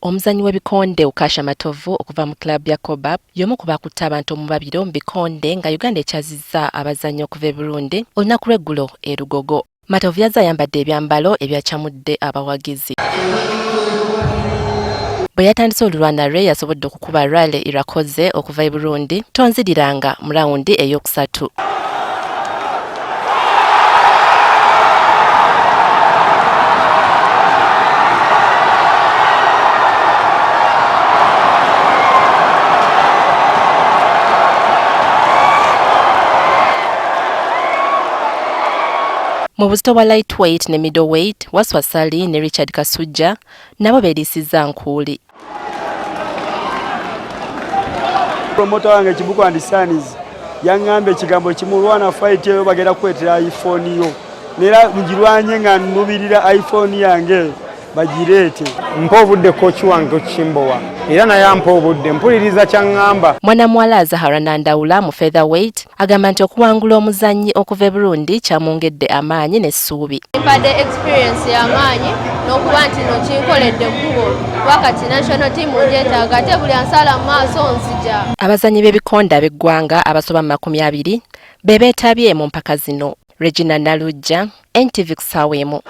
Omuzanyi w'ebikonde Ukasha Matovu okuva mu club ya Kobab y'omu ku bakutte abantu mu babiro mu bikonde nga Uganda ekyazizza abazannyi okuva e Burundi olunaku lw'eggulo e Lugogo. Matovu yazze ayambadde ebyambalo ebyakyamudde abawagizi. Bwe yatandise olulwana lwe yasobodde okukuba Rale Irakoze okuva e Burundi tonziriranga mu rawundi ey'okusatu. Mu buzito bwa lightweight ne middleweight Waswa Sali ne Richard Kasujja nabo beerisiza nkuuli. Promoter wange Kibuko and Sons yangambe ekigambo kimu lwana fight eyo bagenda kwetera iPhone yo. Nera njirwanye nga nubirira iPhone yange bagirete. Mpa obudde coach wange Chimbowa era naye ampa obudde mpuliriza kyangamba. Mwana mwala Zahara Nandawula mu featherweight agamba nti okuwangula omuzannyi okuva e Burundi kyamwongedde amaanyi n'essuubi. Mpadde experience y'amaanyi n'okuba nti no kinkoledde kubo wakati national team njeetaaga ate buli ansala mu maaso nzija. Abazannyi b'ebikonde ab'eggwanga abasoba mu 20 be beetabye mu mpaka zino. Regina Nalujja, NTV Kusawemu.